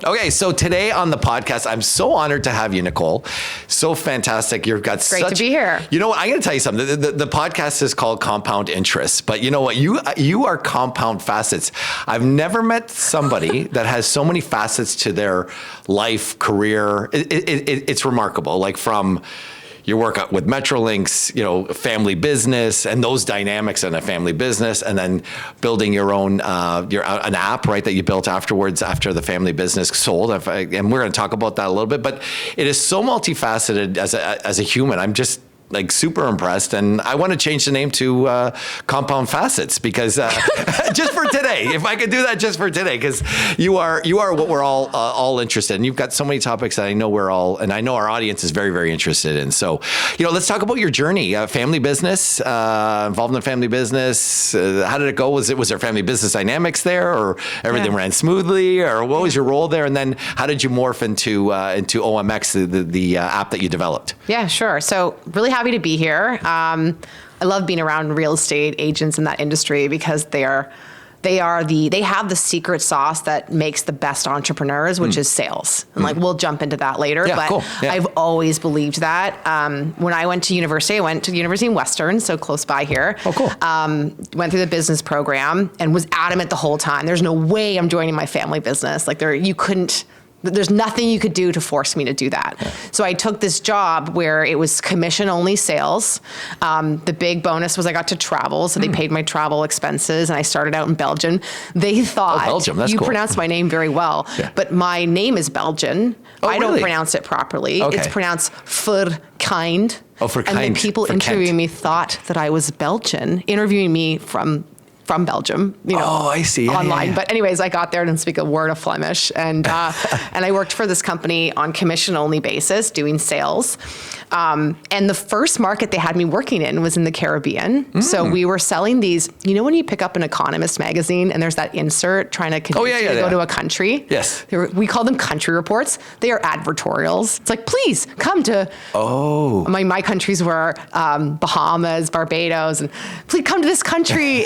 Okay, so today on the podcast, I'm so honored to have you, Nicole. So fantastic. You've got Great to be here. You know what? I'm going to tell you something. The podcast is called Compound Interest, but you know what? You are compound facets. I've never met somebody that has so many facets to their life, career. It's remarkable. Like from your work with Metrolinx, family business and those dynamics in a family business, and then building your own, an app, right, that you built afterwards after the family business sold. And we're going to talk about that a little bit, but it is so multifaceted as a human. I'm just like super impressed, and I want to change the name to Compound Facets because just for today, if I could do that just for today, because you are what we're all interested in. You've got so many topics that I know and I know our audience is very, very interested in. So, let's talk about your journey, family business, involved in family business. How did it go? Was there family business dynamics there, or everything ran smoothly, or what was your role there? And then how did you morph into OMX, the app that you developed? Yeah, sure. So really happy to be here. I love being around real estate agents in that industry because they have the secret sauce that makes the best entrepreneurs, which is sales. And we'll jump into that later. Yeah, but cool. Yeah. I've always believed that. When I went to university, I went to the University in Western, so close by here. Oh, cool. Went through the business program and was adamant the whole time. There's no way I'm joining my family business. There's nothing you could do to force me to do that. Yeah. So I took this job where it was commission-only sales. The big bonus was I got to travel, so they paid my travel expenses, and I started out in Belgium. They thought, Belgium, that's you cool. pronounced my name very well, but my name is Belgian. I don't pronounce it properly. Okay. It's pronounced Verkindt. Oh, Verkindt. And then people interviewing me thought that I was Belgian, interviewing me from Belgium, I see. Online. Yeah. But anyways, I got there and didn't speak a word of Flemish. And and I worked for this company on commission-only basis, doing sales. And the first market they had me working in was in the Caribbean. So we were selling these, when you pick up an Economist magazine and there's that insert trying to convince you to go to a country? Yes. We call them country reports. They are advertorials. It's like, please come to... My countries were Bahamas, Barbados, and please come to this country.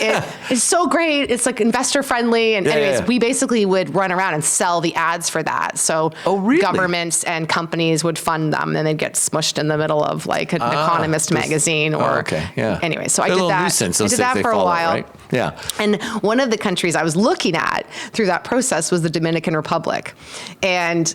It's so great. It's like investor friendly. And we basically would run around and sell the ads for that. So governments and companies would fund them, and they'd get smushed in the middle of like an Economist magazine anyway. So I did that. I did that for a while. Right? Yeah. And one of the countries I was looking at through that process was the Dominican Republic. And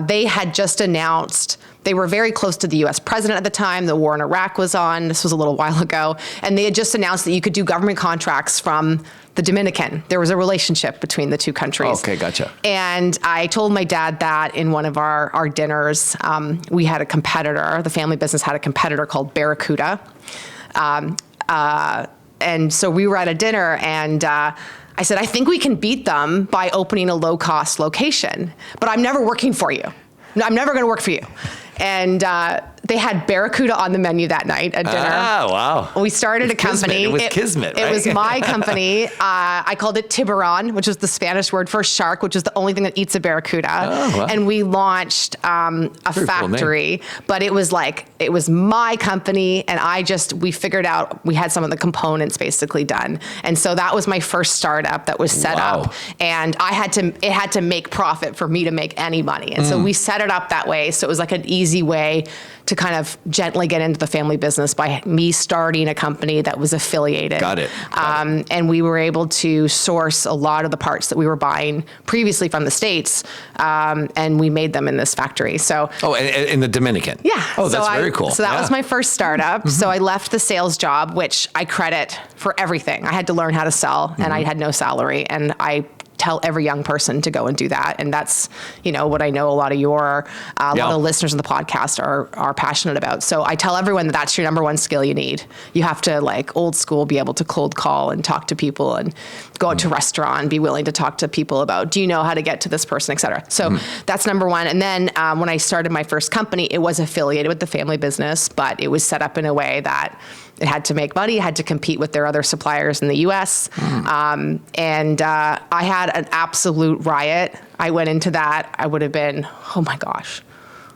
they had just announced, they were very close to the U.S. president at the time. The war in Iraq was on. This was a little while ago. And they had just announced that you could do government contracts from the Dominican. There was a relationship between the two countries. Okay, gotcha. And I told my dad that in one of our dinners. We had a competitor. The family business had a competitor called Barracuda. And so we were at a dinner, and I said, I think we can beat them by opening a low-cost location, but I'm never working for you. No, I'm never going to work for you. And they had Barracuda on the menu that night at dinner. Ah, wow. We started a company. It was Kismet, right? It was my company. I called it Tiburon, which is the Spanish word for shark, which is the only thing that eats a barracuda. Oh, wow. And we launched a factory, but it was my company, and we figured out, we had some of the components basically done. And so that was my first startup that was set up. And it had to make profit for me to make any money. And so we set it up that way. So it was like an easy way to kind of gently get into the family business by me starting a company that was affiliated. Got it. And we were able to source a lot of the parts that we were buying previously from the States, and we made them in this factory. So. Oh, in the Dominican. Yeah. Oh, that's very cool. So that was my first startup. So I left the sales job, which I credit for everything. I had to learn how to sell, and I had no salary, and I tell every young person to go and do that. And that's, what I know a lot of the listeners on the podcast are passionate about. So I tell everyone that that's your number one skill you need. You have to, like old school, be able to cold call and talk to people and go out to a restaurant, be willing to talk to people about, do you know how to get to this person, et cetera. So that's number one. And then when I started my first company, it was affiliated with the family business, but it was set up in a way that it had to make money, had to compete with their other suppliers in the U.S. And I had an absolute riot. I went into that. I would have been, oh my gosh,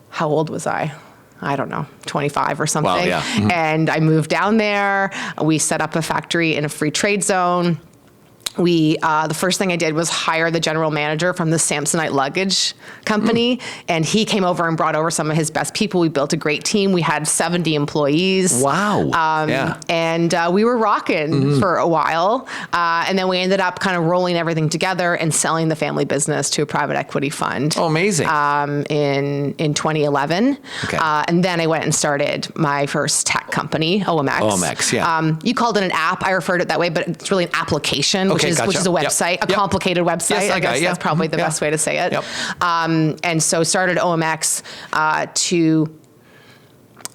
how old was I? I don't know, 25 or something. Wow, yeah. And I moved down there. We set up a factory in a free trade zone. the first thing I did was hire the general manager from the Samsonite luggage company. And he came over and brought over some of his best people. We built a great team. We had 70 employees. Wow. And we were rocking for a while. And then we ended up kind of rolling everything together and selling the family business to a private equity fund. Oh, amazing. In 2011. Okay. And then I went and started my first tech company, OMX. OMX, yeah. You called it an app. I referred to it that way, but it's really an application, which is a website, a complicated website. Yes, I guess that's probably the best way to say it. Yep. And so started OMX to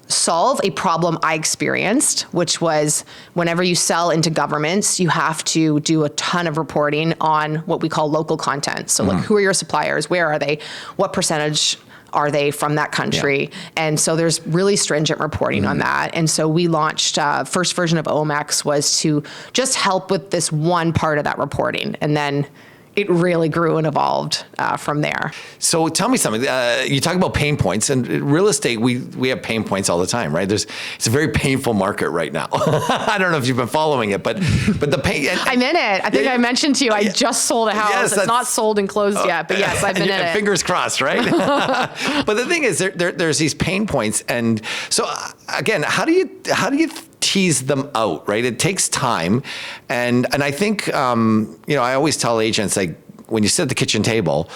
solve a problem I experienced, which was whenever you sell into governments, you have to do a ton of reporting on what we call local content. So like, who are your suppliers? Where are they? What percentage are they from that country? Yeah. And so there's really stringent reporting on that. And so we launched, first version of OMX was to just help with this one part of that reporting. And then it really grew and evolved from there. So tell me something. You talk about pain points, and real estate, we have pain points all the time, right? It's a very painful market right now. I don't know if you've been following it, but the pain. I'm in it. I think I mentioned to you, I just sold a house. Yes, it's not sold and closed yet, but yes, I've been in it. Fingers crossed, right? But the thing is, there's these pain points, and so again, how do you tease them out, right? It takes time. And I think, I always tell agents, like, when you sit at the kitchen table,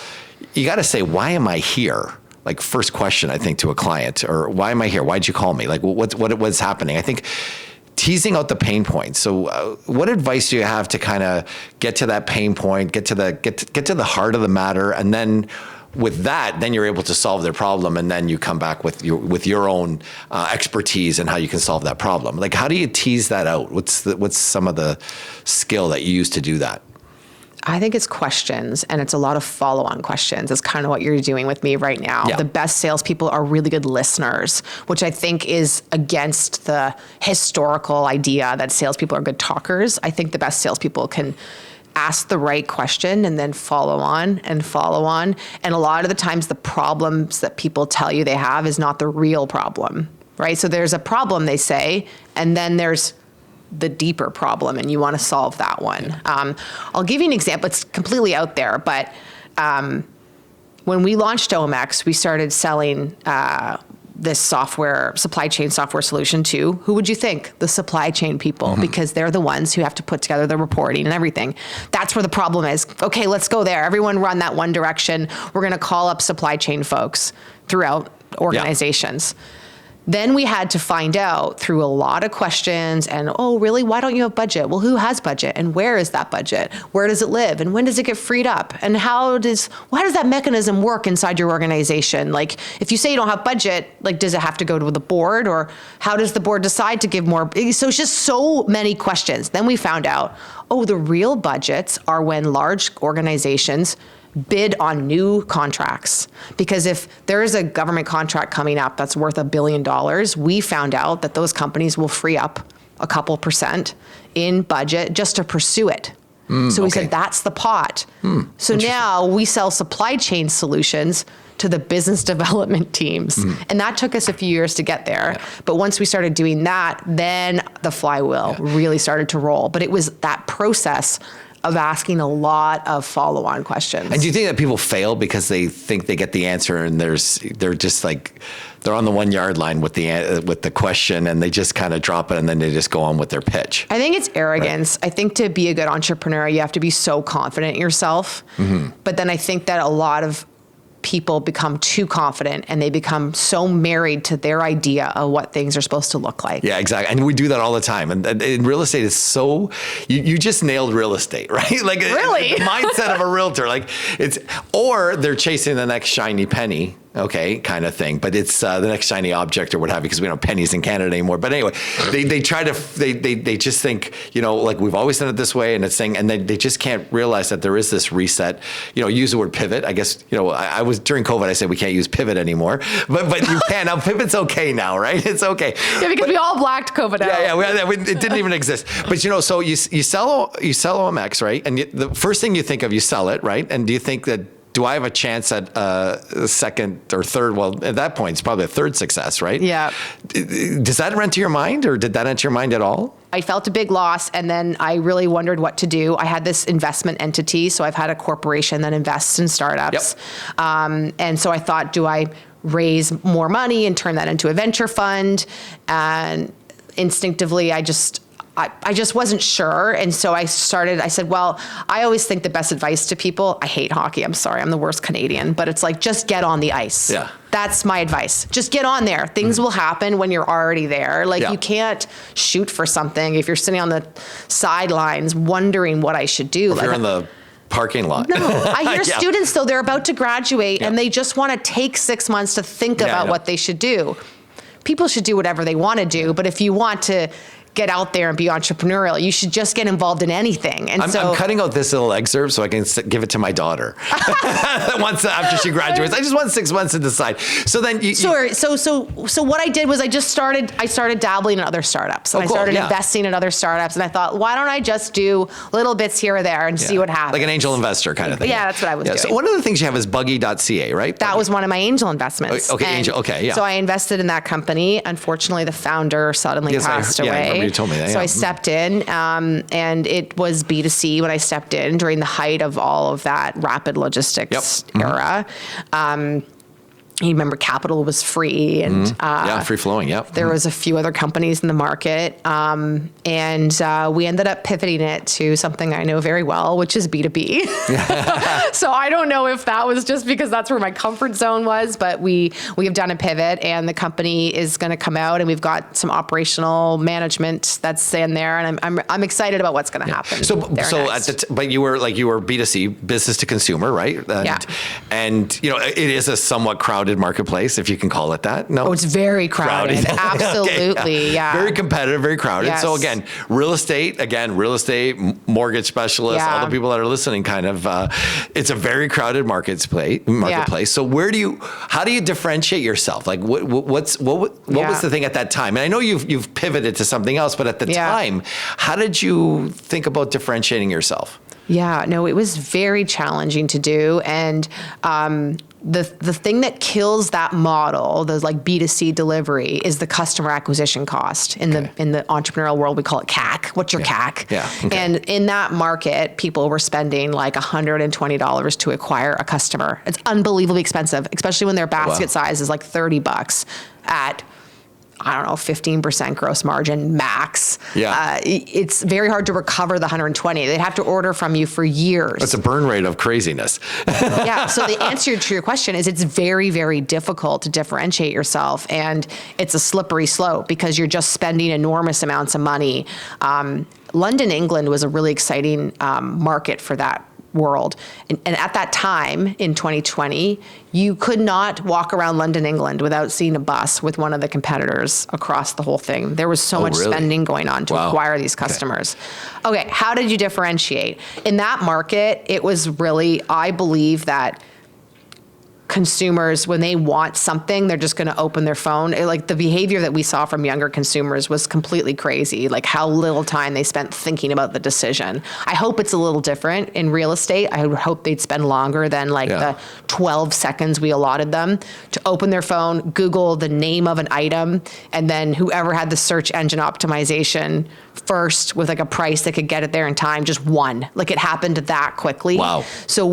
you got to say, why am I here? Like, first question, I think, to a client, or why am I here? Why'd you call me? Like, what's happening? I think teasing out the pain points. So what advice do you have to kind of get to that pain point, get to the heart of the matter, and then with that, then you're able to solve their problem, and then you come back with your own expertise and how you can solve that problem. Like, how do you tease that out? What's some of the skill that you use to do that? I think it's questions, and it's a lot of follow-on questions. It's kind of what you're doing with me right now. Yeah. The best salespeople are really good listeners, which I think is against the historical idea that salespeople are good talkers. I think the best salespeople can ask the right question and then follow on and follow on. And a lot of the times the problems that people tell you they have is not the real problem, right? So there's a problem, they say, and then there's the deeper problem, and you want to solve that one. I'll give you an example. It's completely out there, but when we launched OMX, we started selling this supply chain software solution to, who would you think? The supply chain people, because they're the ones who have to put together the reporting and everything. That's where the problem is. Okay, let's go there. Everyone run that one direction. We're going to call up supply chain folks throughout organizations. Yeah. Then we had to find out through a lot of questions and, oh, really? Why don't you have budget? Well, who has budget? And where is that budget? Where does it live? And when does it get freed up? And why does that mechanism work inside your organization? Like, if you say you don't have budget, like, does it have to go to the board? Or how does the board decide to give more? So it's just so many questions. Then we found out, oh, the real budgets are when large organizations bid on new contracts. Because if there is a government contract coming up that's worth $1 billion, we found out that those companies will free up a couple % in budget just to pursue it. So we said, that's the pot. So now we sell supply chain solutions to the business development teams. And that took us a few years to get there. Yeah. But once we started doing that, then the flywheel really started to roll. But it was that process of asking a lot of follow-on questions. And do you think that people fail because they think they get the answer, and they're just like, they're on the 1 yard line with the question, and they just kind of drop it, and then they just go on with their pitch? I think it's arrogance. Right. I think to be a good entrepreneur, you have to be so confident in yourself. But then I think that a lot of people become too confident, and they become so married to their idea of what things are supposed to look like. Yeah, exactly. And we do that all the time. And in real estate, is so, you just nailed real estate, right? Like, really? The mindset of a realtor, like, or they're chasing the next shiny penny, okay, kind of thing. But it's the next shiny object or what have you, because we don't have pennies in Canada anymore. But anyway, they just think, like, we've always done it this way, and it's saying, and they just can't realize that there is this reset. Use the word pivot. I guess, I was, during COVID, I said we can't use pivot anymore, but you can. Now pivot's okay now, right? It's okay. Yeah, because we all blacked COVID out. Yeah, it didn't even exist. But so you sell OMX, right? And the first thing you think of, you sell it, right? And do you think that do I have a chance at a second or third? Well, at that point, it's probably a third success, right? Yeah. Does that enter your mind, or did that enter your mind at all? I felt a big loss, and then I really wondered what to do. I had this investment entity, so I've had a corporation that invests in startups. Yep. And so I thought, do I raise more money and turn that into a venture fund? And instinctively, I just wasn't sure. And so I said, well, I always think the best advice to people, I hate hockey, I'm sorry, I'm the worst Canadian, but it's like, just get on the ice. Yeah. That's my advice. Just get on there. Things will happen when you're already there. Like, you can't shoot for something if you're sitting on the sidelines wondering what I should do. If you're in the parking lot. No, I hear students, though, they're about to graduate and they just want to take 6 months to think about what they should do. People should do whatever they want to do, but if you want to get out there and be entrepreneurial, you should just get involved in anything. And I'm cutting out this little excerpt so I can give it to my daughter once after she graduates. I just want 6 months to decide. So then So what I did was I started dabbling in other startups. And I started investing in other startups. And I thought, why don't I just do little bits here or there and see what happens? Like an angel investor kind of thing. Yeah, that's what I was doing. So one of the things you have is buggy.ca, right? That was one of my angel investments. Okay, So I invested in that company. Unfortunately, the founder suddenly passed away. You told me that. So I stepped in, and it was B2C when I stepped in during the height of all of that rapid logistics era. You remember capital was free and free flowing. Yep. There was a few other companies in the market, and we ended up pivoting it to something I know very well, which is B2B. So I don't know if that was just because that's where my comfort zone was, but we have done a pivot, and the company is going to come out, and we've got some operational management that's in there, and I'm excited about what's going to happen. But you were B2C, business to consumer, right? And it is a somewhat crowded marketplace, if you can call it that. No, it's very crowded. Absolutely, Very competitive, very crowded. Yes. So again, real estate, mortgage specialists, all the people that are listening, it's a very crowded marketplace. So how do you differentiate yourself? Like what was the thing at that time? And I know you've pivoted to something else, but at the time, how did you think about differentiating yourself? Yeah, no, it was very challenging to do. And the thing that kills that model, the like B2C delivery, is the customer acquisition cost. In the entrepreneurial world, we call it CAC. What's your CAC? Yeah. Okay. And in that market, people were spending like $120 to acquire a customer. It's unbelievably expensive, especially when their basket size is like $30 at 15% gross margin max. Yeah. It's very hard to recover the 120. They'd have to order from you for years. That's a burn rate of craziness. Yeah. So the answer to your question is it's very, very difficult to differentiate yourself. And it's a slippery slope because you're just spending enormous amounts of money. London, England was a really exciting market for that world. And at that time in 2020, you could not walk around London, England without seeing a bus with one of the competitors across the whole thing. There was so much spending going on to acquire these customers. Okay, how did you differentiate? In that market, it was really, I believe that consumers, when they want something, they're just going to open their phone. Like the behavior that we saw from younger consumers was completely crazy. Like how little time they spent thinking about the decision. I hope it's a little different in real estate. I would hope they'd spend longer than the 12 seconds we allotted them to open their phone, Google the name of an item, and then whoever had the search engine optimization first with like a price that could get it there in time, just won. Like it happened that quickly. Wow. So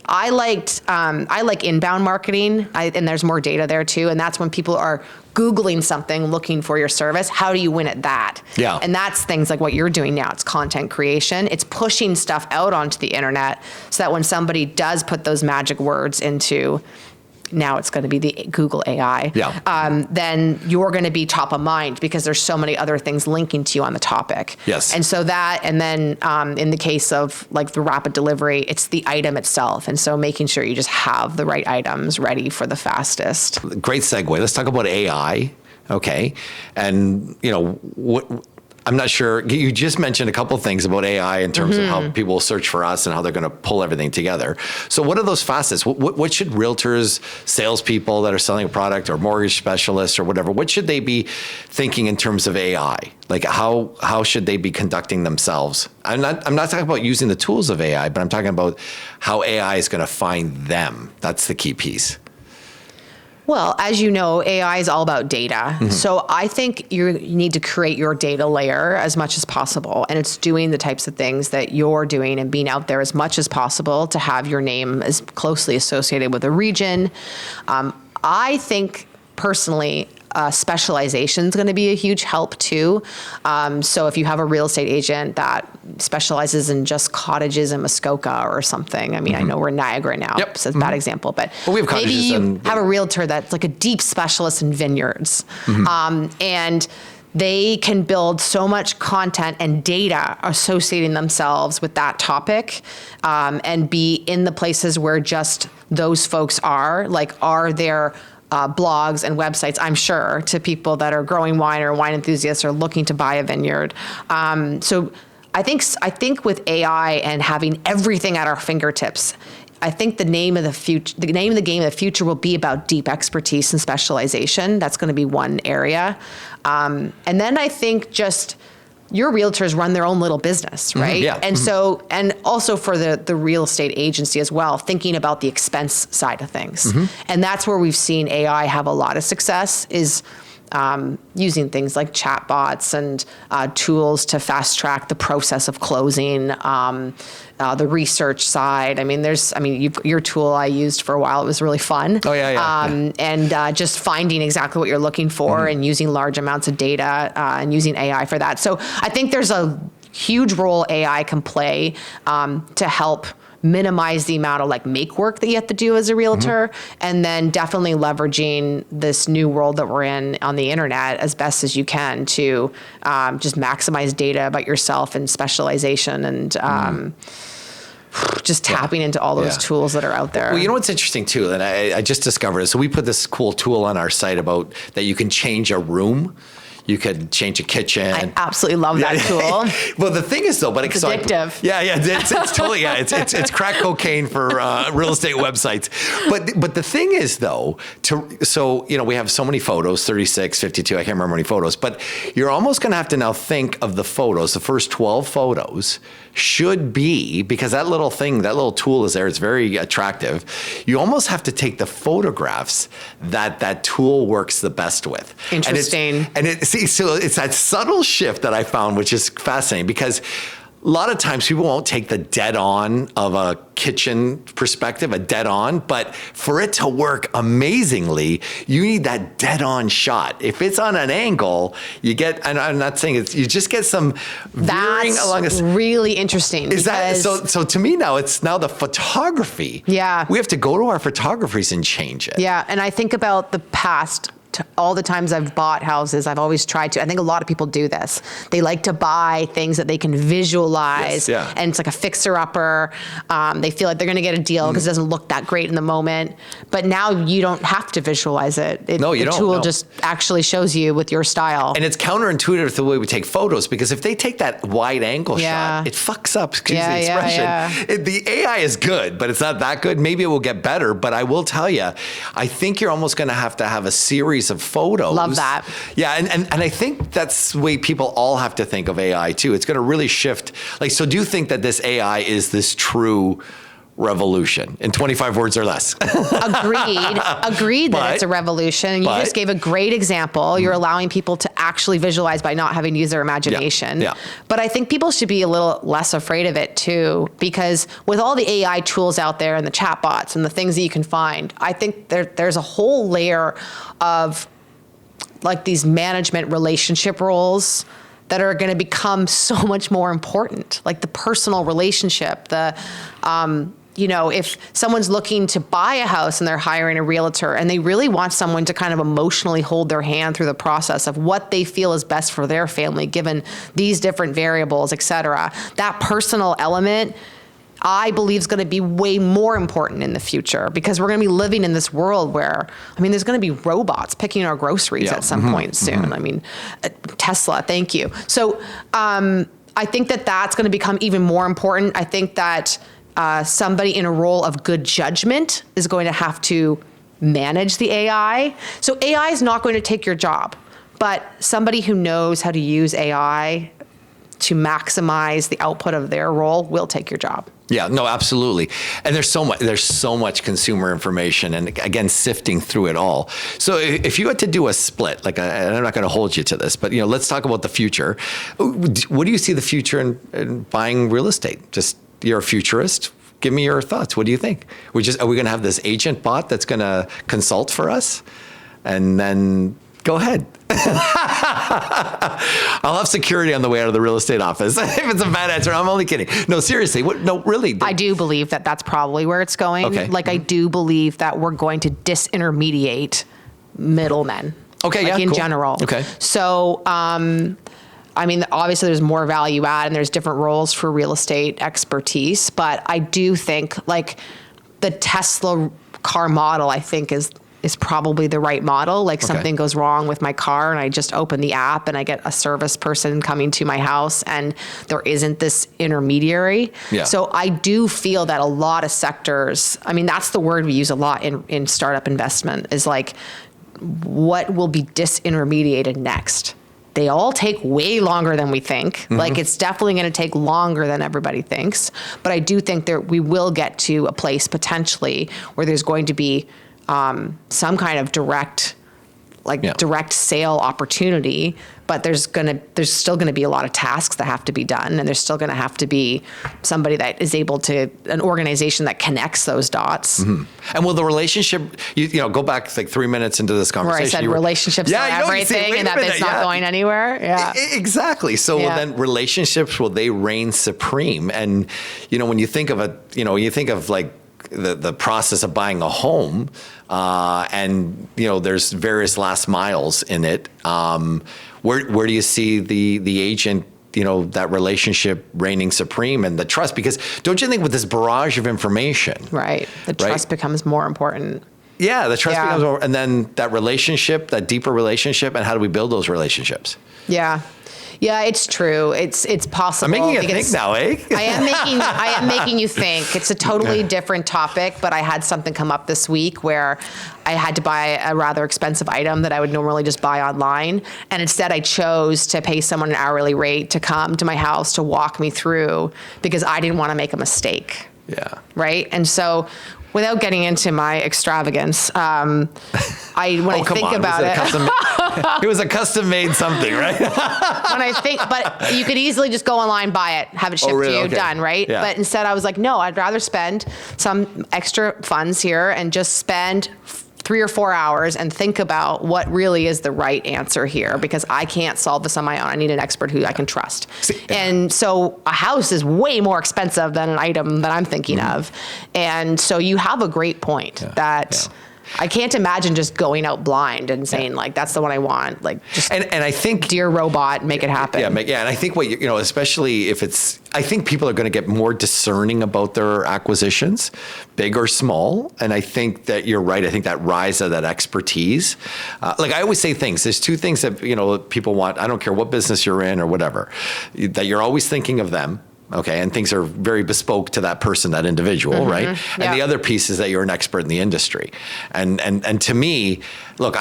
I like inbound marketing, and there's more data there too. And that's when people are Googling something, looking for your service. How do you win at that? Yeah. And that's things like what you're doing now. It's content creation. It's pushing stuff out onto the internet so that when somebody does put those magic words into, now it's going to be the Google AI, then you're going to be top of mind because there's so many other things linking to you on the topic. Yes. And so and then in the case of like the rapid delivery, it's the item itself. And so making sure you just have the right items ready for the fastest. Great segue. Let's talk about AI. Okay. And I'm not sure. You just mentioned a couple of things about AI in terms of how people search for us and how they're going to pull everything together. So what are those facets? What should realtors, salespeople that are selling a product or mortgage specialists or whatever, what should they be thinking in terms of AI? Like how should they be conducting themselves? I'm not talking about using the tools of AI, but I'm talking about how AI is going to find them. That's the key piece. Well, as you know, AI is all about data. So I think you need to create your data layer as much as possible. And it's doing the types of things that you're doing and being out there as much as possible to have your name as closely associated with a region. I think personally, specialization is going to be a huge help too. So if you have a real estate agent that specializes in just cottages in Muskoka or something, I mean, I know we're in Niagara now, so it's a bad example, but we have maybe cottages you have a realtor that's like a deep specialist in vineyards. And they can build so much content and data associating themselves with that topic, and be in the places where just those folks are, like are there blogs and websites, I'm sure, to people that are growing wine or wine enthusiasts or looking to buy a vineyard. So I think with AI and having everything at our fingertips, I think the name of the game of the future will be about deep expertise and specialization. That's going to be one area. And then I think just your realtors run their own little business, right? Yeah. And so, and also for the real estate agency as well, thinking about the expense side of things. And that's where we've seen AI have a lot of success, is using things like chatbots and tools to fast track the process of closing, the research side. I mean, your tool I used for a while, it was really fun. Oh, yeah. And just finding exactly what you're looking for and using large amounts of data and using AI for that. So I think there's a huge role AI can play to help minimize the amount of like make work that you have to do as a realtor, and then definitely leveraging this new world that we're in on the internet as best as you can to just maximize data about yourself and specialization and just tapping into all those tools that are out there. Well, you know what's interesting too, and I just discovered it. So we put this cool tool on our site about that you can change a room. You could change a kitchen. I absolutely love that tool. Well, the thing is though, but it's addictive. It's totally, it's crack cocaine for real estate websites. But the thing is though, so we have so many photos, 36, 52, I can't remember how many photos, but you're almost going to have to now think of the photos, the first 12 photos should be, because that little tool is there, it's very attractive. You almost have to take the photographs that tool works the best with. Interesting. So it's that subtle shift that I found, which is fascinating, because a lot of times people won't take the dead on of a kitchen perspective, but for it to work amazingly, you need that dead on shot. If it's on an angle, you get, and I'm not saying you just get some veering along. That's really interesting. Is that, so to me now, it's now the photography. Yeah. We have to go to our photographers and change it. Yeah, and I think about the past, all the times I've bought houses, I've always tried to. I think a lot of people do this. They like to buy things that they can visualize, and it's like a fixer-upper. They feel like they're going to get a deal because it doesn't look that great in the moment. But now you don't have to visualize it. No, you don't. The tool just actually shows you with your style. And it's counterintuitive to the way we take photos, because if they take that wide angle shot, it fucks up, excuse the expression. The AI is good, but it's not that good. Maybe it will get better, but I will tell you, I think you're almost going to have a series of photos. Love that. Yeah, and I think that's the way people all have to think of AI too. It's going to really shift. So do you think that this AI is this true revolution in 25 words or less? Agreed that it's a revolution. You just gave a great example. You're allowing people to actually visualize by not having to use their imagination. But I think people should be a little less afraid of it too, because with all the AI tools out there and the chatbots and the things that you can find, I think there's a whole layer of like these management relationship roles that are going to become so much more important, like the personal relationship, if someone's looking to buy a house and they're hiring a realtor and they really want someone to kind of emotionally hold their hand through the process of what they feel is best for their family, given these different variables, et cetera, that personal element, I believe is going to be way more important in the future, because we're going to be living in this world where, I mean, there's going to be robots picking our groceries at some point soon. I mean, Tesla, thank you. So I think that that's going to become even more important. I think that somebody in a role of good judgment is going to have to manage the AI. So AI is not going to take your job, but somebody who knows how to use AI to maximize the output of their role will take your job. Yeah, no, absolutely. And there's so much consumer information, and again, sifting through it all. So if you had to do a split, and I'm not going to hold you to this, but let's talk about the future. What do you see the future in buying real estate? Just, you're a futurist. Give me your thoughts. What do you think? Are we going to have this agent bot that's going to consult for us? And then go ahead. I'll have security on the way out of the real estate office. If it's a bad answer, I'm only kidding. No, seriously. No, really. I do believe that that's probably where it's going. Okay. I do believe that we're going to disintermediate middlemen. Okay, yeah, in cool. general. Okay. So, I mean, obviously there's more value add and there's different roles for real estate expertise, but I do think the Tesla car model, I think is probably the right model. Something goes wrong with my car and I just open the app and I get a service person coming to my house and there isn't this intermediary. Yeah. So I do feel that a lot of sectors, I mean, that's the word we use a lot in startup investment, is what will be disintermediated next? They all take way longer than we think. It's definitely going to take longer than everybody thinks. But I do think that we will get to a place potentially where there's going to be some kind of direct sale opportunity, but there's still going to be a lot of tasks that have to be done, and there's still going to have to be somebody that is able to, an organization that connects those dots. And will the relationship, go back 3 minutes into this conversation. Where I said relationships are everything, and that it's not going anywhere. Yeah, exactly. So then relationships, will they reign supreme? And when you think of the process of buying a home, and there's various last miles in it. Where do you see the agent, that relationship reigning supreme, and the trust? Because don't you think with this barrage of information, right, the trust becomes more important. Yeah, the trust becomes more, and then that relationship, that deeper relationship, and how do we build those relationships? Yeah, it's true. It's possible. I'm making you think now, eh? I am making you think. It's a totally different topic, but I had something come up this week where I had to buy a rather expensive item that I would normally just buy online. And instead I chose to pay someone an hourly rate to come to my house to walk me through, because I didn't want to make a mistake. Yeah. Right? And so, without getting into my extravagance, when I think about it, it was a custom-made something, right? But you could easily just go online, buy it, have it shipped to you, Okay. done, right? Yeah. But instead, I was like, no, I'd rather spend some extra funds here and just spend 3 or 4 hours and think about what really is the right answer here, because I can't solve this on my own. I need an expert who I can trust. And so a house is way more expensive than an item that I'm thinking of. And so you have a great point that I can't imagine just going out blind and saying that's the one I want. And I think, dear robot, make it happen. Yeah, and I think especially if I think people are going to get more discerning about their acquisitions, big or small. And I think that you're right. I think that rise of that expertise. I always say there's two things that, people want. I don't care what business you're in or whatever, that you're always thinking of them. Okay, and things are very bespoke to that person, that individual, right? And the other piece is that you're an expert in the industry. And to me, look,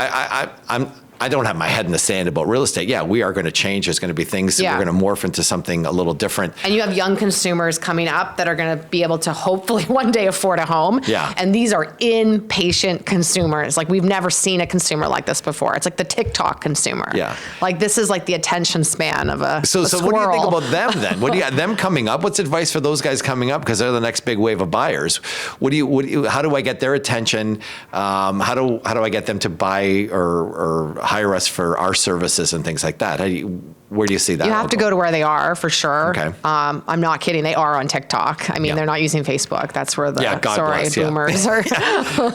I don't have my head in the sand about real estate. Yeah, we are going to change. There's going to be things that we're going to morph into something a little different. And you have young consumers coming up that are going to be able to hopefully one day afford a home. Yeah. And these are impatient consumers. We've never seen a consumer like this before. It's like the TikTok consumer. Yeah. This is the attention span of a So squirrel. what do you think about them then? What do you got them coming up? What's advice for those guys coming up? Because they're the next big wave of buyers. How do I get their attention? How do I get them to buy or hire us for our services and things like that? Where do you see that? You have to go to where they are, for sure. Okay. I'm not kidding. They are on TikTok. I mean, they're not using Facebook. That's where the boomers are.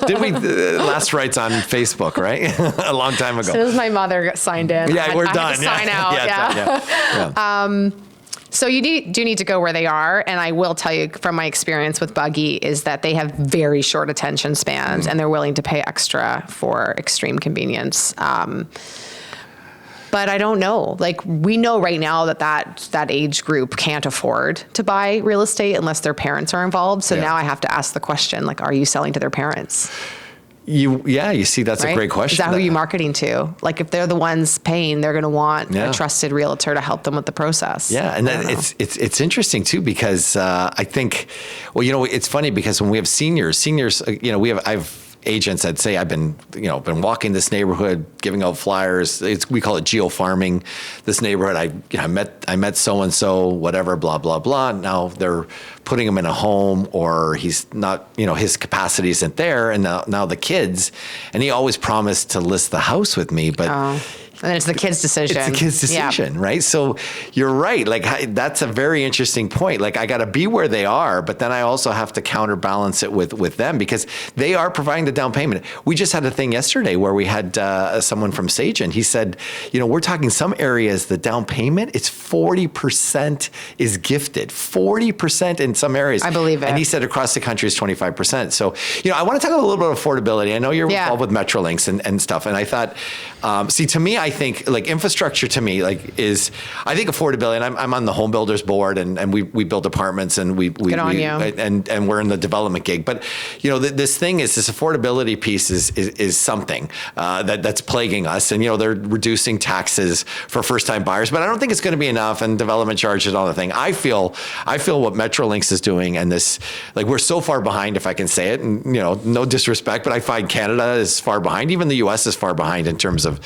Did we last rights on Facebook, right? A long time ago. As soon as my mother signed in, we're I done. had to sign out. So you do need to go where they are. And I will tell you from my experience with Buggy is that they have very short attention spans and they're willing to pay extra for extreme convenience. But I don't know. Like, we know right now that age group can't afford to buy real estate unless their parents are involved. So now I have to ask the question, like, are you selling to their parents? You see, that's Right? a great question. Is that who you're marketing to? Like, if they're the ones paying, they're going to want a trusted realtor to help them with the process. Yeah, and then it's interesting too because I think, well, it's funny because when we have seniors, I've agents that say I've been walking this neighborhood, giving out flyers. We call it geo-farming. This neighborhood, I met so and so, whatever, blah blah blah. Now they're putting him in a home, or he's not, his capacity isn't there, and now the kids, and he always promised to list the house with me, but. And then it's the kid's decision. It's the kid's decision, right? So you're right. Like, that's a very interesting point. Like, I got to be where they are, but then I also have to counterbalance it with them because they are providing the down payment. We just had a thing yesterday where we had someone from Sage, and he said, we're talking some areas, the down payment, it's 40% is gifted, 40% in some areas. I believe it. And he said across the country is 25%. So, I want to talk a little bit of affordability. I know you're involved with Metrolinx and stuff. And I thought, to me, I think like infrastructure to me is I think affordability, and I'm on the home builders board, and we build apartments, and Good on you. And we're in the development gig. But this affordability piece is something that's plaguing us, and they're reducing taxes for first time buyers, but I don't think it's going to be enough, and development charges and all the thing. I feel what Metrolinx is doing, and this, like, we're so far behind, if I can say it, and no disrespect, but I find Canada is far behind, even the US is far behind in terms of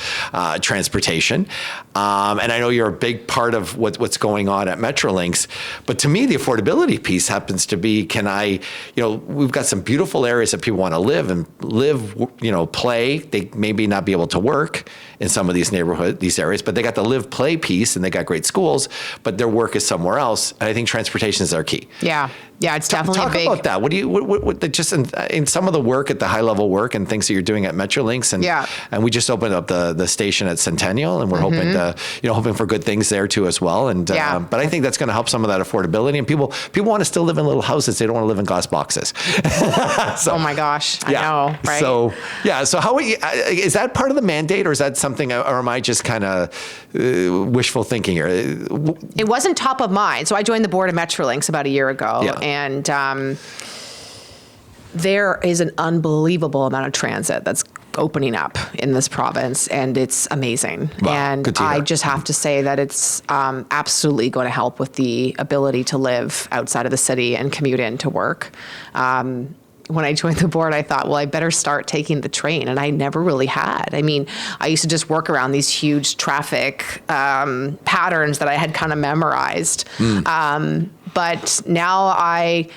transportation. And I know you're a big part of what's going on at Metrolinx, but to me, the affordability piece happens to be, we've got some beautiful areas that people want to live, play. They maybe not be able to work in some of these areas, but they got the live, play piece, and they got great schools, but their work is somewhere else. And I think transportation is our key. Yeah. Yeah, it's definitely Talk big. about that. What just in some of the work at the high level work and things that you're doing at Metrolinx, and we just opened up the station at Centennial, and we're hoping for good things there too as well. And but I think that's going to help some of that affordability, and people want to still live in little houses. They don't want to live in glass boxes. Oh my gosh, I know, right? So how is that part of the mandate, or is that something, or am I just kind of wishful thinking here? It wasn't top of mind. So I joined the board of Metrolinx about a year ago. Yeah. And there is an unbelievable amount of transit that's opening up in this province, and it's amazing. Wow, and I just have to say that it's absolutely going to help with the ability to live outside of the city and commute in to work. When I joined the board, I thought, well, I better start taking the train. And I never really had. I mean, I used to just work around these huge traffic patterns that I had kind of memorized. But now I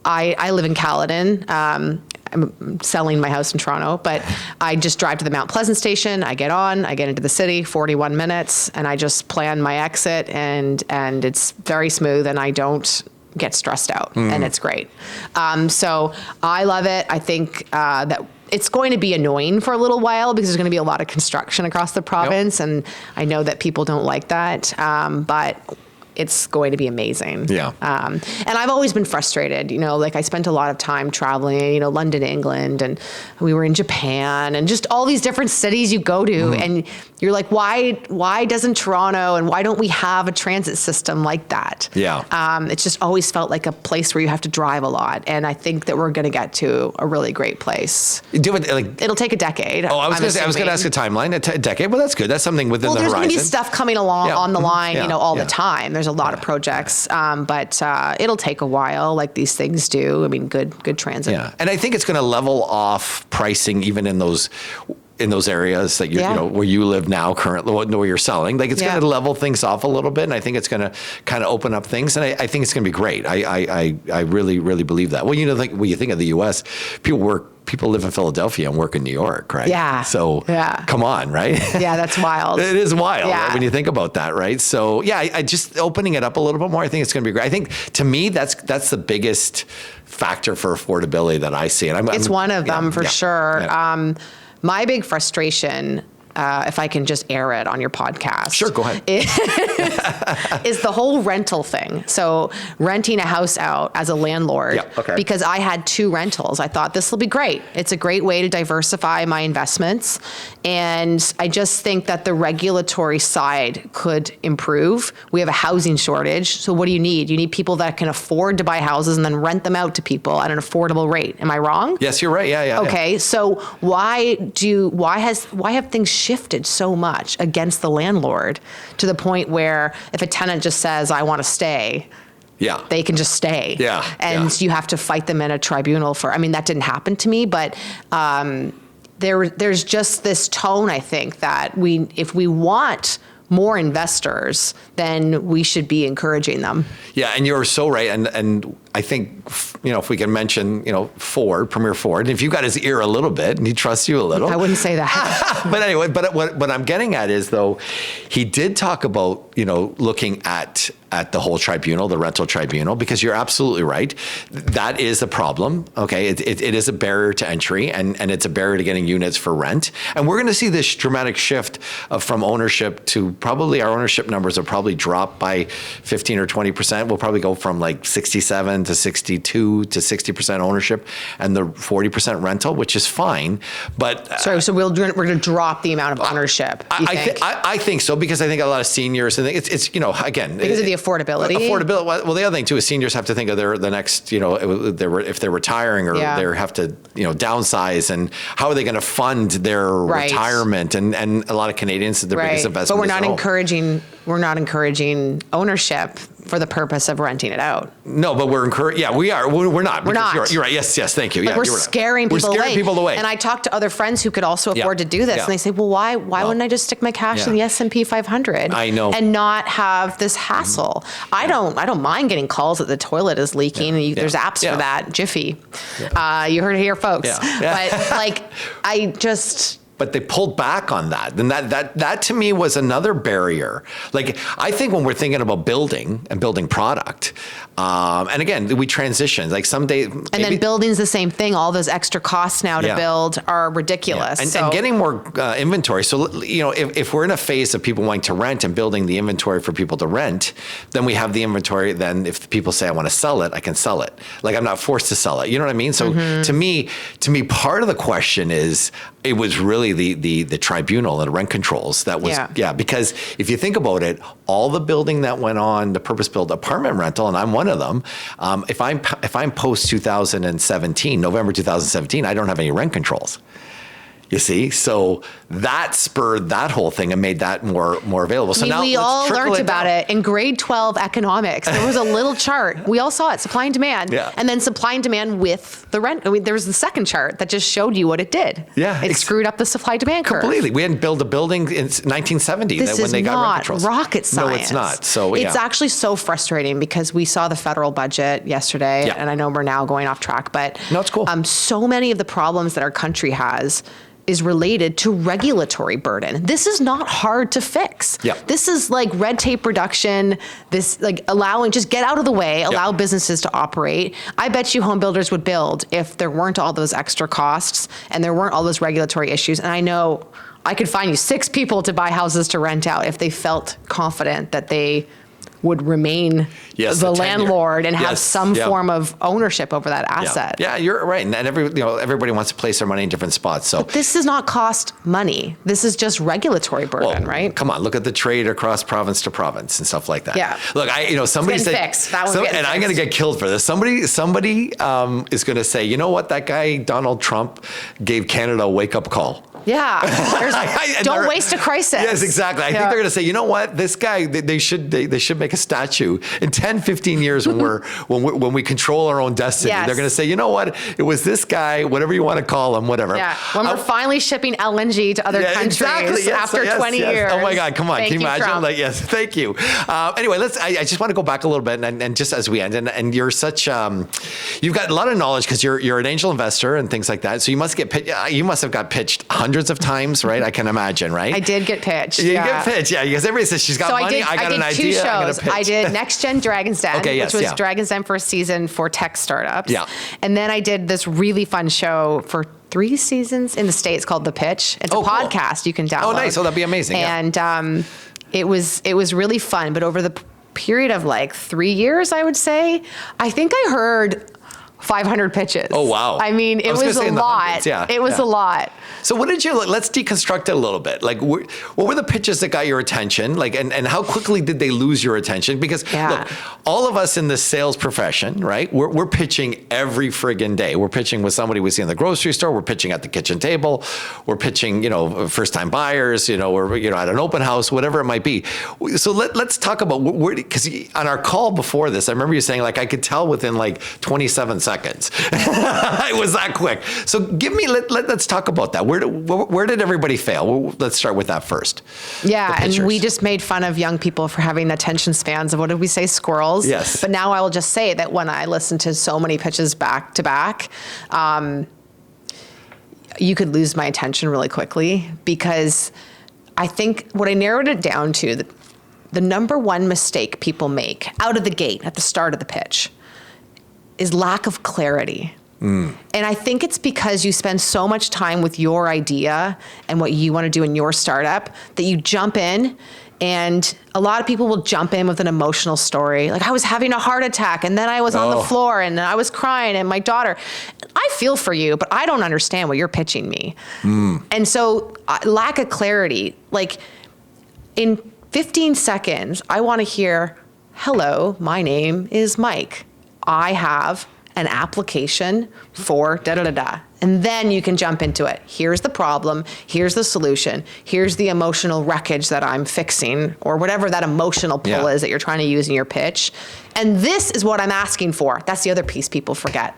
live in Caledon. I'm selling my house in Toronto, but I just drive to the Mount Pleasant station. I get into the city, 41 minutes, and I just plan my exit, and it's very smooth, and I don't get stressed out, and it's great. So I love it. I think that it's going to be annoying for a little while because there's going to be a lot of construction across the province, and I know that people don't like that, but it's going to be amazing. Yeah. And I've always been frustrated, like I spent a lot of time traveling, London, England, and we were in Japan, and just all these different cities you go to, and you're like, why doesn't Toronto, and why don't we have a transit system like that? Yeah. It's just always felt like a place where you have to drive a lot. And I think that we're going to get to a really great place. It'll take a decade. Oh, I was going to ask a timeline, a decade. Well, that's good. That's something within the horizon. There's going to be stuff coming along on the line, all the time. There's a lot of projects, but it'll take a while, like these things do. I mean, good transit. Yeah, and I think it's going to level off pricing even in those areas that where you live now currently, where you're selling. Like, it's going to level things off a little bit, and I think it's going to kind of open up things, and I think it's going to be great. I really, really believe that. Well, when you think of the U.S., people live in Philadelphia and work in New York, right? Yeah. So come on, right? Yeah, that's wild. It is wild, right, when you think about that, right? So I just opening it up a little bit more, I think it's going to be great. I think, to me, that's the biggest factor for affordability that I see. And it's one of them for sure. Yeah. My big frustration if I can just air it on your podcast. Sure, go ahead. Is the whole rental thing. So renting a house out as a landlord, because I had 2 rentals. I thought this will be great. It's a great way to diversify my investments. And I just think that the regulatory side could improve. We have a housing shortage. So what do you need? You need people that can afford to buy houses and then rent them out to people at an affordable rate. Am I wrong? Yes, you're right. Yeah. Okay. So why have things shifted so much against the landlord to the point where if a tenant just says, I want to stay, they can just stay. And you have to fight them in a tribunal for, I mean, that didn't happen to me, but there's just this tone, I think, that if we want more investors, then we should be encouraging them. Yeah, and you're so right. And I think, if we can mention, Ford, Premier Ford, if you got his ear a little bit and he trusts you a little. I wouldn't say that. But anyway, but what I'm getting at is, though, he did talk about, looking at the whole tribunal, the rental tribunal, because you're absolutely right. That is a problem. Okay. It is a barrier to entry and it's a barrier to getting units for rent. And we're going to see this dramatic shift from ownership to probably our ownership numbers will probably drop by 15 or 20%. We'll probably go from like 67 to 62 to 60% ownership and the 40% rental, which is fine. But so we're going to drop the amount of ownership. I think so, because I think a lot of seniors, and it's again, because of the affordability. Well, the other thing too is seniors have to think of the next, if they're retiring or they have to, downsize, and how are they going to fund their retirement? And a lot of Canadians, their biggest investment. But we're not encouraging ownership for the purpose of renting it out. No, but we're encouraging. Yeah, we are. We're not. We're not. You're right. Yes. Thank you. We're scaring people away. And I talk to other friends who could also afford to do this, and they say, "Well, why wouldn't I just stick my cash in the S&P 500? I know, and not have this hassle." I don't mind getting calls that the toilet is leaking. And there's apps for that. Jiffy. You heard it here, folks. But I just. But they pulled back on that. And that to me was another barrier. Like, I think when we're thinking about building and building product, and again, we transition, like someday. And then building's the same thing. All those extra costs now to build are ridiculous. And getting more inventory. So, if we're in a phase of people wanting to rent and building the inventory for people to rent, then we have the inventory. Then if people say, I want to sell it, I can sell it. Like, I'm not forced to sell it. You know what I mean? So to me, part of the question is, it was really the tribunal and the rent controls that was, because if you think about it, all the building that went on, the purpose-built apartment rental, and I'm one of them, if I'm post 2017, November 2017, I don't have any rent controls. You see, so that spurred that whole thing and made that more available. So now we all learned about it in grade 12 economics. There was a little chart. We all saw it, supply and demand. And then supply and demand with the rent. I mean, there was the second chart that just showed you what it did. It screwed up the supply demand curve. Completely. We hadn't built a building in 1970 when they got rent controls. This is not rocket science. No, it's not. So it's actually so frustrating because we saw the federal budget yesterday, and I know we're now going off track, but no, it's cool. So many of the problems that our country has is related to regulatory burden. This is not hard to fix. This is like red tape reduction, this like just get out of the way, allow businesses to operate. I bet you home builders would build if there weren't all those extra costs and there weren't all those regulatory issues. And I know I could find you 6 people to buy houses to rent out if they felt confident that they would remain the landlord and have some form of ownership over that asset. Yeah, you're right. And everybody wants to place their money in different spots. So but this does not cost money. This is just regulatory burden, right? Come on, look at the trade across province to province and stuff like that. Look, somebody said, and I'm going to get killed for this. Somebody is going to say, you know what, that guy Donald Trump gave Canada a wake-up call. Don't waste a crisis. Yes, exactly. I think they're going to say, you know what, this guy, they should make a statue in 10, 15 years when we control our own destiny. They're going to say, you know what, it was this guy, whatever you want to call him, whatever. When we're finally shipping LNG to other countries after 20 years. Oh my God, come on, can you imagine? Trump. Thank you. Anyway, I just want to go back a little bit and just as we end, and you're such, you've got a lot of knowledge because you're an angel investor and things like that. So you must have got pitched hundreds of times, right? I can imagine, right? I did get pitched. You get pitched, because everybody says she's got money. I got an idea. 2 shows. I did Next Gen Dragon's Den, which was Dragon's Den for a season for tech startups. And then I did this really fun show for 3 seasons in the States called The Pitch. It's a podcast you can download. Oh, nice. Oh, that'd be amazing. And it was really fun. But over the period of like 3 years, I would say, I think I heard 500 pitches. Oh, wow. I mean, it was a lot. Yeah, it was a lot. So what did you, let's deconstruct it a little bit. Like, what were the pitches that got your attention? Like, and how quickly did they lose your attention? Because look, all of us in the sales profession, right? We're pitching every friggin' day. We're pitching with somebody we see in the grocery store. We're pitching at the kitchen table. We're pitching, first time buyers, we're, at an open house, whatever it might be. So let's talk about because on our call before this, I remember you saying like, I could tell within like 27 seconds. It was that quick. So let's talk about that. Where did everybody fail? Let's start with that first. Yeah, and we just made fun of young people for having attention spans of, what did we say, squirrels? Yes. But now I will just say that when I listen to so many pitches back to back, you could lose my attention really quickly, because I think what I narrowed it down to, the number one mistake people make out of the gate at the start of the pitch is lack of clarity. And I think it's because you spend so much time with your idea and what you want to do in your startup that you jump in, and a lot of people will jump in with an emotional story. Like, I was having a heart attack and then I was on the floor and I was crying and my daughter. I feel for you, but I don't understand what you're pitching me. And so lack of clarity, like in 15 seconds, I want to hear, hello, my name is Mike. I have an application for da-da-da-da. And then you can jump into it. Here's the problem. Here's the solution. Here's the emotional wreckage that I'm fixing, or whatever that emotional pull is that you're trying to use in your pitch. And this is what I'm asking for. That's the other piece people forget.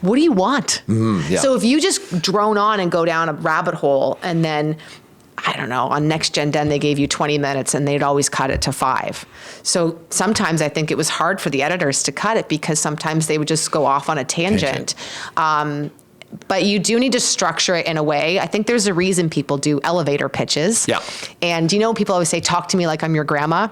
What do you want? So if you just drone on and go down a rabbit hole, and then, I don't know, on Next Gen Den, they gave you 20 minutes and they'd always cut it to 5. So sometimes I think it was hard for the editors to cut it, because sometimes they would just go off on a tangent. But you do need to structure it in a way. I think there's a reason people do elevator pitches. Yeah. And people always say, talk to me like I'm your grandma.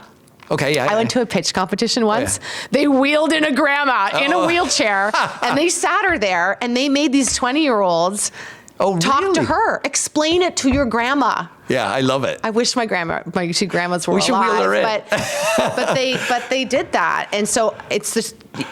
Okay, yeah. I went to a pitch competition once. They wheeled in a grandma in a wheelchair, and they sat her there, and they made these 20-year-olds talk to her. Explain it to your grandma. Yeah, I love it. I wish my two grandmas were alive. We should wheel her in. But they did that. And so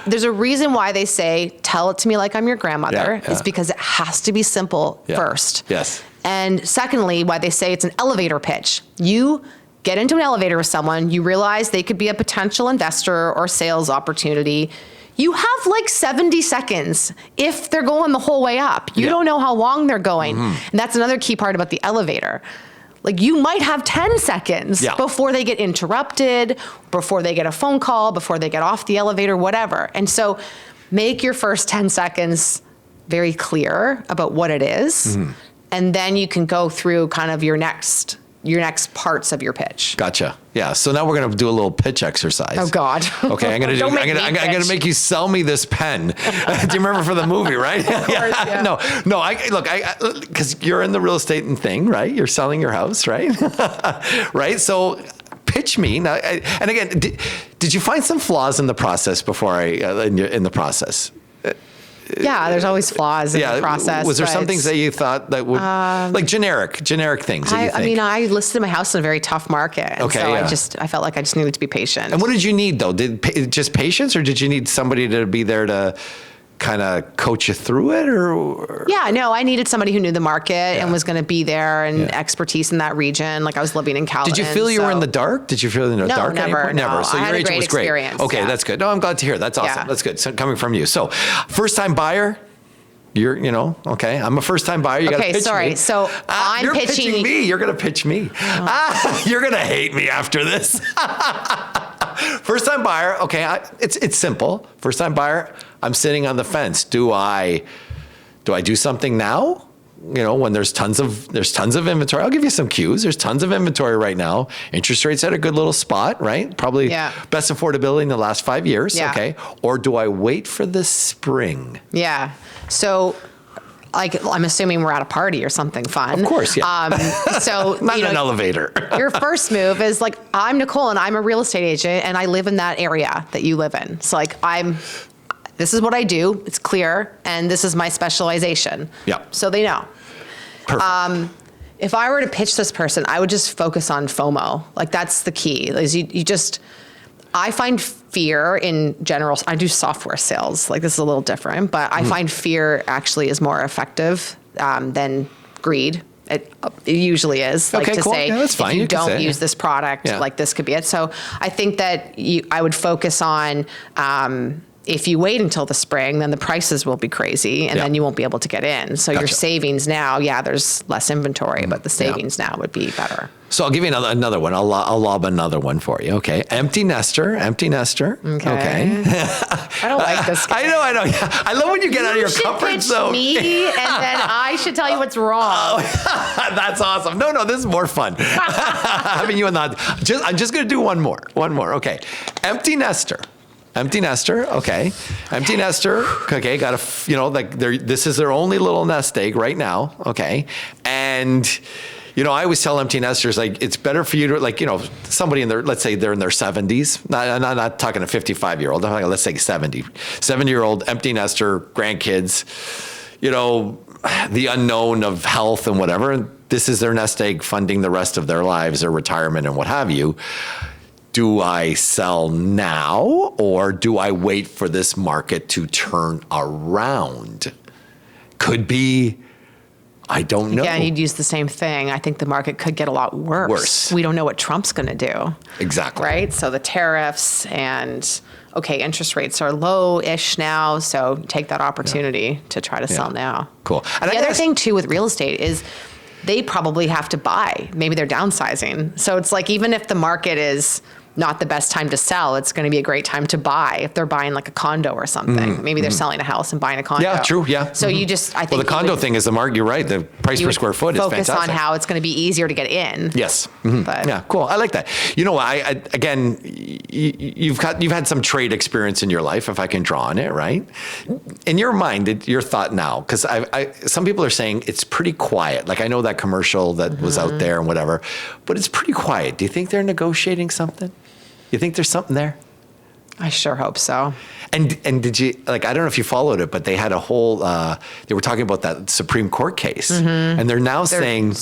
there's a reason why they say, tell it to me like I'm your grandmother. It's because it has to be simple first. Yes. And secondly, why they say it's an elevator pitch. You get into an elevator with someone, you realize they could be a potential investor or sales opportunity. You have like 70 seconds if they're going the whole way up. You don't know how long they're going. And that's another key part about the elevator. Like, you might have 10 seconds before they get interrupted, before they get a phone call, before they get off the elevator, whatever. And so make your first 10 seconds very clear about what it is. And then you can go through kind of your next parts of your pitch. Gotcha. Yeah. So now we're going to do a little pitch exercise. Oh God. Okay. I'm going to make you sell me this pen. Do you remember for the movie, right? Of course, yeah. No, because you're in the real estate and thing, right? You're selling your house, right? Right. So pitch me now. And again, did you find some flaws in the process in the process? Yeah, there's always flaws in the process. Was there some things that you thought that would, like generic things that you think? I mean, I listed my house in a very tough market. And I felt like I just needed to be patient. And what did you need though? Just patience, or did you need somebody to be there to kind of coach you through it, or? Yeah, no, I needed somebody who knew the market and was going to be there, and expertise in that region. Like, I was living in Caledon. Did you feel you were in the dark? Did you feel in the dark? Never. So your agent was great. Experience. Okay, that's good. No, I'm glad to hear. That's awesome. Yeah. That's good. So coming from you. So first time buyer. Okay. I'm a first-time buyer. You got to pitch me. Okay, sorry. So I'm pitching me. You're going to pitch me. You're going to hate me after this. First-time buyer. Okay, it's simple. First-time buyer. I'm sitting on the fence. Do I do something now? When there's tons of inventory. I'll give you some cues. There's tons of inventory right now. Interest rates at a good little spot, right? Probably best affordability in the last 5 years. Yeah. Okay. Or do I wait for the spring? Yeah. So, I'm assuming we're at a party or something fun. Of course, yeah. So not an elevator. Your first move is like, I'm Nicole and I'm a real estate agent and I live in that area that you live in. So this is what I do. It's clear. And this is my specialization. Yeah. So they know. Perfect. If I were to pitch this person, I would just focus on FOMO. Like that's the key. Is I find fear in general. I do software sales. Like this is a little different, but I find fear actually is more effective than greed. It usually is. Like Okay, to cool. say, Yeah, that's fine. if you You can don't say, use this product, Yeah. like this could be it. So I think that I would focus on. If you wait until the spring, then the prices will be crazy, and Yeah. then you won't be able to get in. So your Gotcha. savings now, there's less inventory, but the savings now would be better. So I'll give you another one. I'll lob another one for you. Okay. Empty nester. Okay. I don't like this. I know. Yeah. I love when you get out of your comfort pitch zone. me, and then I should tell you what's wrong. That's awesome. No, this is more fun. Having you on that. I'm just going to do one more. Okay. Empty nester. Okay. Empty nester. Okay. Got this is their only little nest egg right now. Okay. And, I always tell empty nesters, like, it's better for you to, somebody let's say they're in their 70s. I'm not talking a 55-year-old. I'm talking, let's say 70-year-old empty nester, grandkids, the unknown of health and whatever. And this is their nest egg funding the rest of their lives, their retirement and what have you. Do I sell now, or do I wait for this market to turn around? Could be, I don't know. Yeah, you'd use the same thing. I think the market could get a lot worse. We don't know what Trump's going to do. Exactly. Right? So the tariffs and, interest rates are low-ish now, so take that opportunity to try to sell now. Cool. And the other thing, too, with real estate is they probably have to buy. Maybe they're downsizing. So it's like even if the market is not the best time to sell, it's going to be a great time to buy if they're buying like a condo or something. Maybe they're selling a house and buying a condo. Yeah, true. Yeah. So you just, I think. Well, the condo thing is the market. You're right. The price per square foot is focus fantastic. on how it's going to be easier to get in. Yes. But Yeah. Cool. I like that. Again, you've had some trade experience in your life, if I can draw on it, right? In your mind, your thought now, because some people are saying it's pretty quiet. Like I know that commercial that was out there and whatever, but it's pretty quiet. Do you think they're negotiating something? You think there's something there? I sure hope so. And did you, I don't know if you followed it, but they had a whole, they were talking about that Supreme Court case. And they're now saying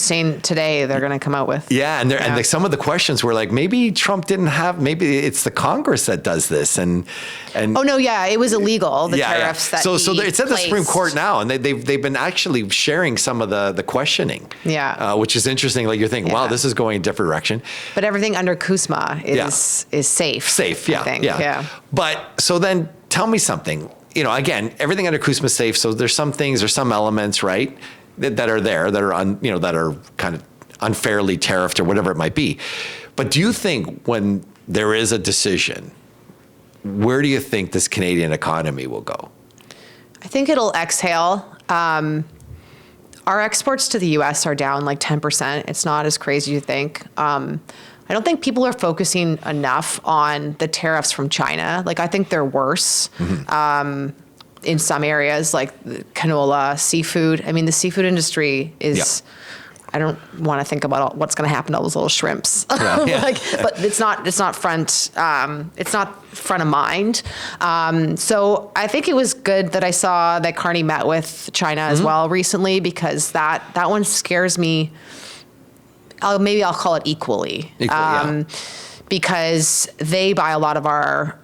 today they're going to come out with. Yeah, and some of the questions were like, maybe Trump didn't have, maybe it's the Congress that does this. And oh, no, yeah, it was illegal, the tariffs that So he it's at the Supreme placed. Court now, and they've been actually sharing some of the questioning. Yeah. Which is interesting. Like you're thinking, wow, this is going a different direction. But everything under Kuzma is safe. Safe, yeah. I think. Yeah. But so then tell me something. Again, everything under Kuzma is safe. So there's some things, there's some elements, right, that are there that are that are kind of unfairly tariffed or whatever it might be. But do you think when there is a decision, where do you think this Canadian economy will go? I think it'll exhale. Our exports to the U.S. are down like 10%. It's not as crazy as you think. I don't think people are focusing enough on the tariffs from China. Like, I think they're worse in some areas, like canola, seafood. I mean, the seafood industry is... Yeah. I don't want to think about what's going to happen to all those little shrimps. Yeah. But it's not front of mind. So I think it was good that I saw that Carney met with China as well recently, because that one scares me. Maybe I'll call it equally. Because they buy a lot of our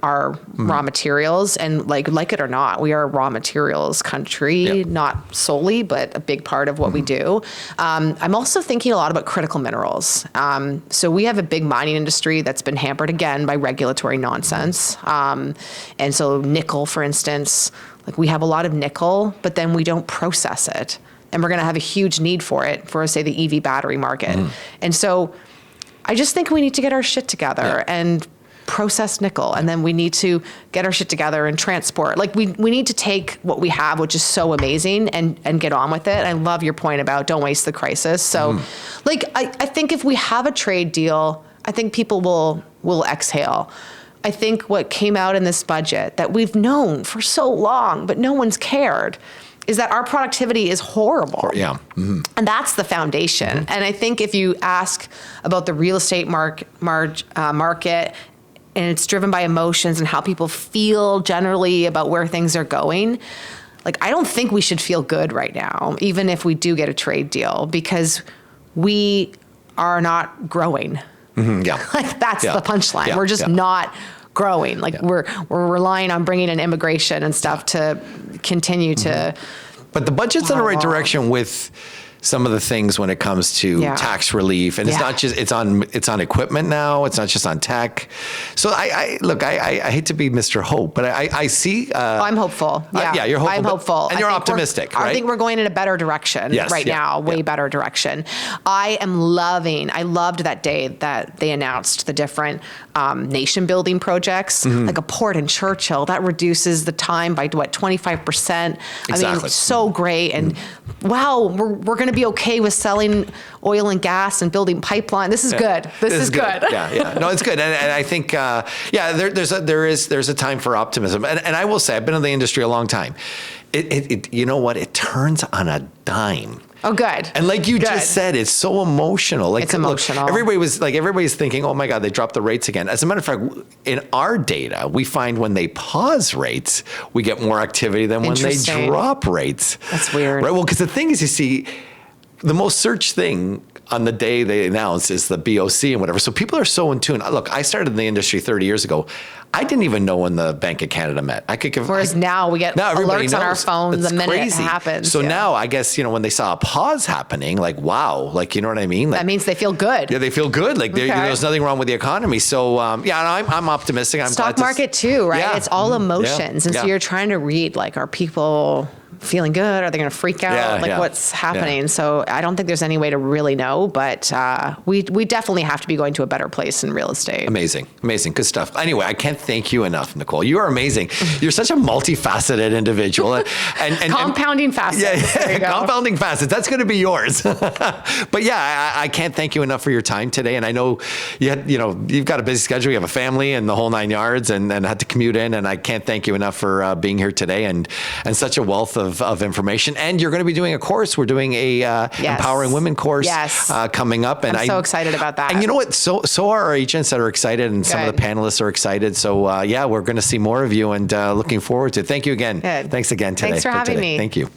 raw materials, and like it or not, we are a raw materials country, not solely, but a big part of what we do. I'm also thinking a lot about critical minerals. So we have a big mining industry that's been hampered again by regulatory nonsense. And so nickel, for instance, like we have a lot of nickel, but then we don't process it. And we're going to have a huge need for it for, say, the EV battery market. And so I just think we need to get our shit together and process nickel. And then we need to get our shit together and transport. Like we need to take what we have, which is so amazing, and get on with it. I love your point about don't waste the crisis. So I think if we have a trade deal, I think people will exhale. I think what came out in this budget that we've known for so long, but no one's cared, is that our productivity is horrible. Yeah. And that's the foundation. And I think if you ask about the real estate market, and it's driven by emotions and how people feel generally about where things are going. Like, I don't think we should feel good right now, even if we do get a trade deal, because we are not growing. Yeah. Like, that's the punchline. Yeah. We're just Yeah. not growing. Like, we're relying on bringing in immigration and stuff to continue to. But the budget's in the right direction with some of the things when it comes to tax relief, and it's not just it's on equipment now. It's not just on tech. So I hate to be Mr. Hope, but I see. I'm hopeful. Yeah, you're hopeful. I'm hopeful, and you're optimistic, right? I think we're going in a better direction now, way better direction. I loved that day that they announced the different nation building projects, like a port in Churchill that reduces the time by 25%. I mean, so great, and wow, we're going to be okay with selling oil and gas and building pipeline. This is good. This is good. Yeah. No, it's good. And I think, there's a time for optimism. And I will say, I've been in the industry a long time. It you know what? It turns on a dime. Oh, good. And like you just said, it's so emotional. Like, it's emotional. Look, everybody's thinking, oh my God, they dropped the rates again. As a matter of fact, in our data, we find when they pause rates, we get more activity than when they drop rates. That's weird. Right? Well, because the thing is, you see, the most searched thing on the day they announce is the BOC and whatever. So people are so in tune. Look, I started in the industry 30 years ago. I didn't even know when the Bank of Canada met. Whereas now we get alerts on our phones the minute it happens. So now I guess, when they saw a pause happening, like, wow, like, you know what I mean? Like, that means they feel good. Yeah, they feel good. Like there's nothing wrong with the economy. So I'm optimistic. Stock market too, right? Yeah. It's all emotions. And so you're trying to read, like, are people feeling good? Are they going to freak out? What's happening? So I don't think there's any way to really know, but we definitely have to be going to a better place in real estate. Amazing. Good stuff. Anyway, I can't thank you enough, Nicole. You are amazing. You're such a multifaceted individual. And compounding facets. Yeah, compounding facets. That's going to be yours. But I can't thank you enough for your time today. And I know you've got a busy schedule. You have a family and the whole 9 yards, and had to commute in. And I can't thank you enough for being here today and such a wealth of information. And you're going to be doing a course. We're doing a Empowering Women course coming up. And I'm so excited about that. And you know what? So are our agents that are excited, and some of the panelists are excited. So we're going to see more of you, and looking forward to it. Thank you again. Good. Thanks again today. Thanks for having me. Thank you.